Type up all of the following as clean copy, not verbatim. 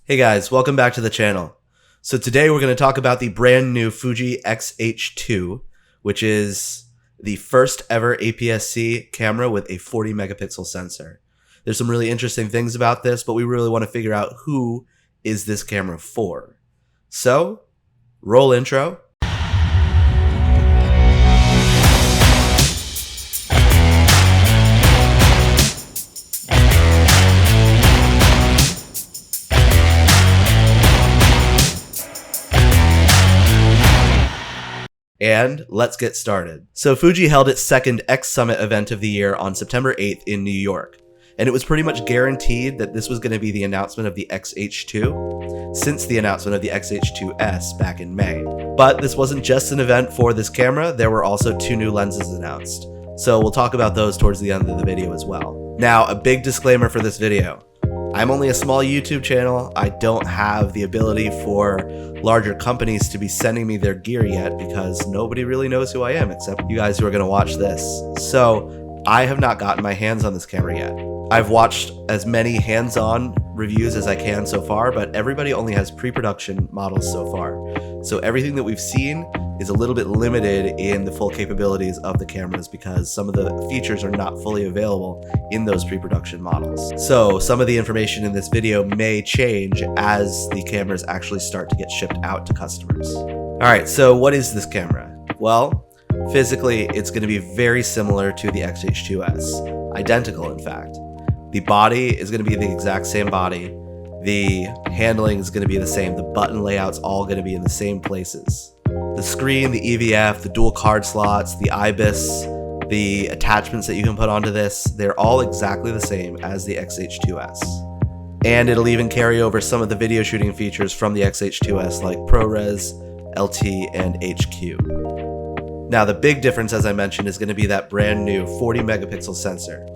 Hey guys, welcome back to the channel. So today we're going to talk about the brand new Fuji XH2, which is the first ever APS-C camera with a 40 megapixel sensor. There's some really interesting things about this, but we really want to figure out who is this camera for. So, roll intro. And let's get started. So Fuji held its second X Summit event of the year on September 8th in New York. And it was pretty much guaranteed that this was going to be the announcement of the XH2 since the announcement of the XH2S back in May. But this wasn't just an event for this camera, there were also two new lenses announced. So we'll talk about those towards the end of the video as well. Now, a big disclaimer for this video. I'm only a small YouTube channel. I don't have the ability for larger companies to be sending me their gear yet because nobody really knows who I am except you guys who are going to watch this. So I have not gotten my hands on this camera yet. I've watched as many hands-on reviews as I can so far, but everybody only has pre-production models so far. So everything that we've seen is a little bit limited in the full capabilities of the cameras because some of the features are not fully available in those pre-production models. So some of the information in this video may change as the cameras actually start to get shipped out to customers. Alright, so what is this camera? Well, physically it's going to be very similar to the XH2S. Identical, in fact. The body is going to be the exact same body. The handling is going to be the same. The button layout's all going to be in the same places. The screen, the EVF, the dual card slots, the IBIS, the attachments that you can put onto this, they're all exactly the same as the XH2S. And it'll even carry over some of the video shooting features from the XH2S like ProRes, LT, and HQ. Now the big difference, as I mentioned, is going to be that brand new 40 megapixel sensor.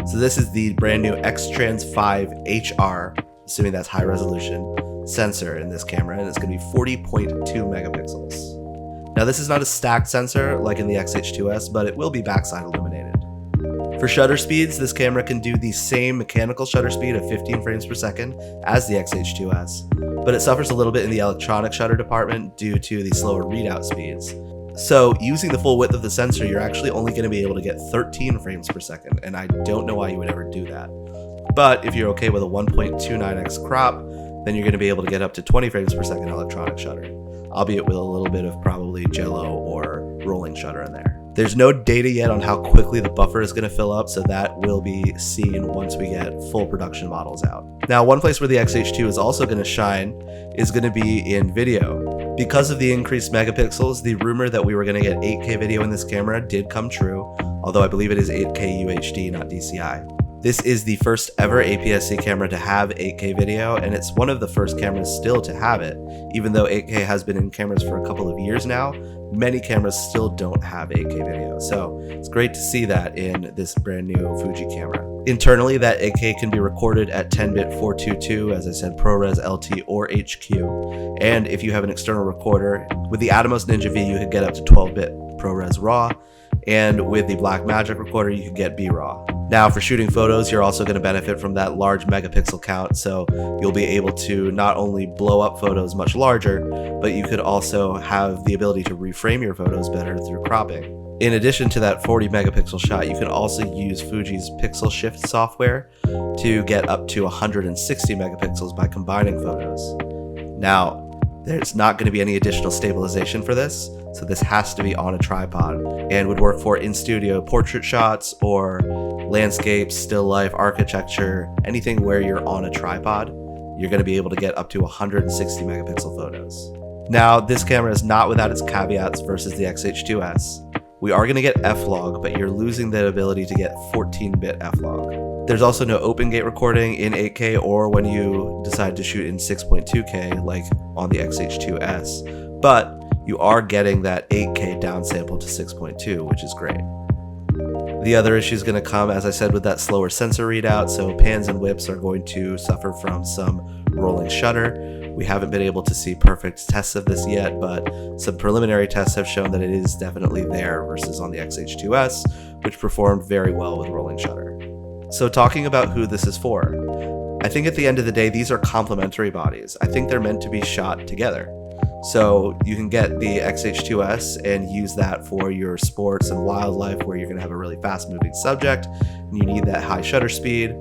So this is the brand new X-Trans 5 HR, assuming that's high resolution, sensor in this camera, and it's going to be 40.2 megapixels. Now this is not a stacked sensor like in the XH2S, but it will be backside illuminated. For shutter speeds, this camera can do the same mechanical shutter speed of 15 frames per second as the XH2S, but it suffers a little bit in the electronic shutter department due to the slower readout speeds. So using the full width of the sensor, you're actually only going to be able to get 13 frames per second, and I don't know why you would ever do that. But if you're okay with a 1.29x crop, then you're going to be able to get up to 20 frames per second electronic shutter, albeit with a little bit of probably jello or rolling shutter in there. There's no data yet on how quickly the buffer is going to fill up, so that will be seen once we get full production models out. Now, one place where the XH2 is also going to shine is going to be in video. Because of the increased megapixels, the rumor that we were going to get 8K video in this camera did come true, although I believe it is 8K UHD, not DCI. This is the first ever APS-C camera to have 8K video, and it's one of the first cameras still to have it. Even though 8K has been in cameras for a couple of years now, many cameras still don't have 8K video. So it's great to see that in this brand new Fuji camera. Internally, that 8K can be recorded at 10-bit 422, as I said, ProRes, LT, or HQ. And if you have an external recorder, with the Atomos Ninja V, you could get up to 12-bit ProRes RAW, and with the Blackmagic recorder, you could get B-RAW. Now, for shooting photos, you're also going to benefit from that large megapixel count, so you'll be able to not only blow up photos much larger, but you could also have the ability to reframe your photos better through cropping. In addition to that 40 megapixel shot, you can also use Fuji's Pixel Shift software to get up to 160 megapixels by combining photos. Now, there's not going to be any additional stabilization for this, so this has to be on a tripod and would work for in-studio portrait shots or landscapes, still life, architecture, anything where you're on a tripod. You're going to be able to get up to 160 megapixel photos. Now, this camera is not without its caveats versus the XH2S. We are going to get F-Log, but you're losing the ability to get 14-bit F-Log. There's also no open gate recording in 8K or when you decide to shoot in 6.2K like on the XH2S, but you are getting that 8K downsample to 6.2, which is great. The other issue is going to come, as I said, with that slower sensor readout, so pans and whips are going to suffer from some rolling shutter. We haven't been able to see perfect tests of this yet, but some preliminary tests have shown that it is definitely there versus on the XH2S, which performed very well with rolling shutter. So talking about who this is for. I think at the end of the day, these are complementary bodies. I think they're meant to be shot together. So you can get the XH2S and use that for your sports and wildlife where you're going to have a really fast moving subject and you need that high shutter speed.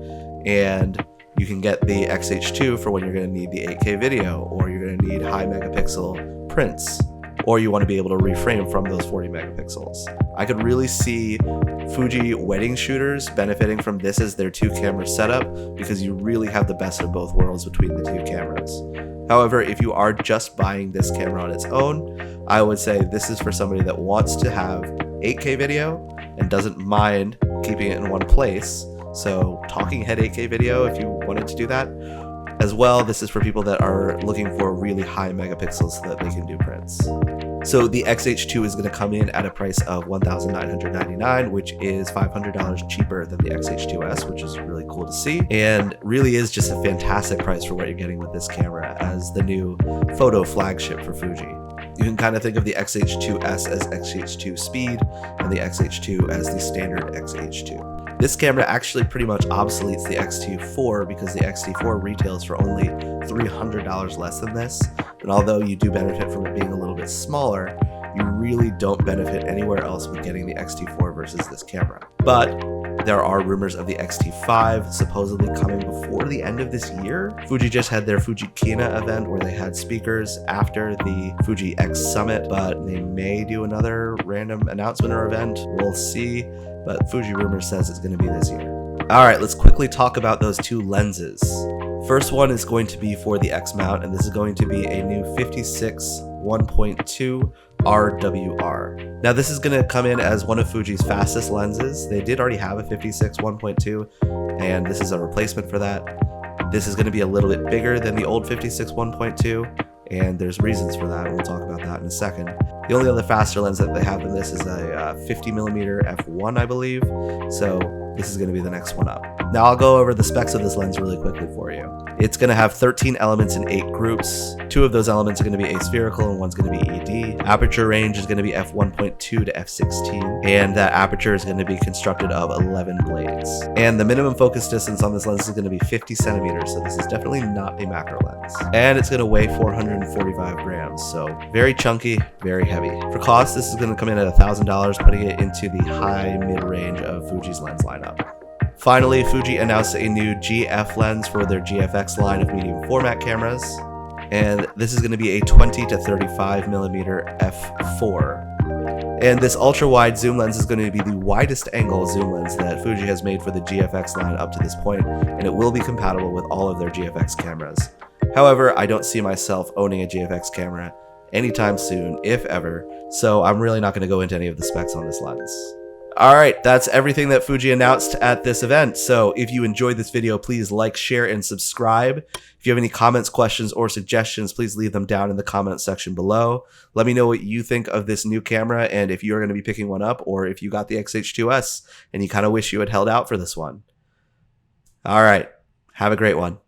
And you can get the XH2 for when you're going to need the 8K video, or you're going to need high megapixel prints, or you want to be able to reframe from those 40 megapixels. I could really see Fuji wedding shooters benefiting from this as their 2-camera setup, because you really have the best of both worlds between the 2 cameras. However, if you are just buying this camera on its own, I would say this is for somebody that wants to have 8K video and doesn't mind keeping it in one place. So talking head 8K video, if you wanted to do that. As well, this is for people that are looking for really high megapixels so that they can do prints. So the XH2 is going to come in at a price of $1,999, which is $500 cheaper than the XH2S, which is really cool to see, and really is just a fantastic price for what you're getting with this camera as the new photo flagship for Fuji. You can kind of think of the XH2S as XH2 Speed and the XH2 as the standard XH2. This camera actually pretty much obsoletes the X-T4 because the X-T4 retails for only $300 less than this, and although you do benefit from it being a little bit smaller, you really don't benefit anywhere else with getting the X-T4 versus this camera. But there are rumors of the X-T5 supposedly coming before the end of this year. Fuji just had their Fuji Kina event where they had speakers after the Fuji X Summit, but they may do another random announcement or event. We'll see, but Fuji rumor says it's going to be this year. All right, let's quickly talk about those 2 lenses. First one is going to be for the X mount, and this is going to be a new 56 1.2 RWR. Now this is going to come in as one of Fuji's fastest lenses. They did already have a 56 1.2, and this is a replacement for that. This is going to be a little bit bigger than the old 56 1.2, and there's reasons for that. We'll talk about that in a second. The only other faster lens that they have than this is a 50mm f1, I believe. So this is going to be the next one up. Now I'll go over the specs of this lens really quickly for you. It's going to have 13 elements in 8 groups. 2 of those elements are going to be aspherical and one's going to be ED. Aperture range is going to be f1.2 to f16, and that aperture is going to be constructed of 11 blades. And the minimum focus distance on this lens is going to be 50 centimeters, so this is definitely not a macro lens. And it's going to weigh 445 grams, so very chunky, very heavy. For cost, this is going to come in at $1,000, putting it into the high mid-range of Fuji's lens lineup. Finally, Fuji announced a new GF lens for their GFX line of medium format cameras, and this is going to be a 20 to 35mm f4. And this ultra-wide zoom lens is going to be the widest angle zoom lens that Fuji has made for the GFX line up to this point, and it will be compatible with all of their GFX cameras. However, I don't see myself owning a GFX camera anytime soon, if ever, so I'm really not going to go into any of the specs on this lens. Alright, that's everything that Fuji announced at this event. So if you enjoyed this video, please like, share, and subscribe. If you have any comments, questions, or suggestions, please leave them down in the comment section below. Let me know what you think of this new camera and if you're going to be picking one up, or if you got the XH2S and you kind of wish you had held out for this one. Alright, have a great one.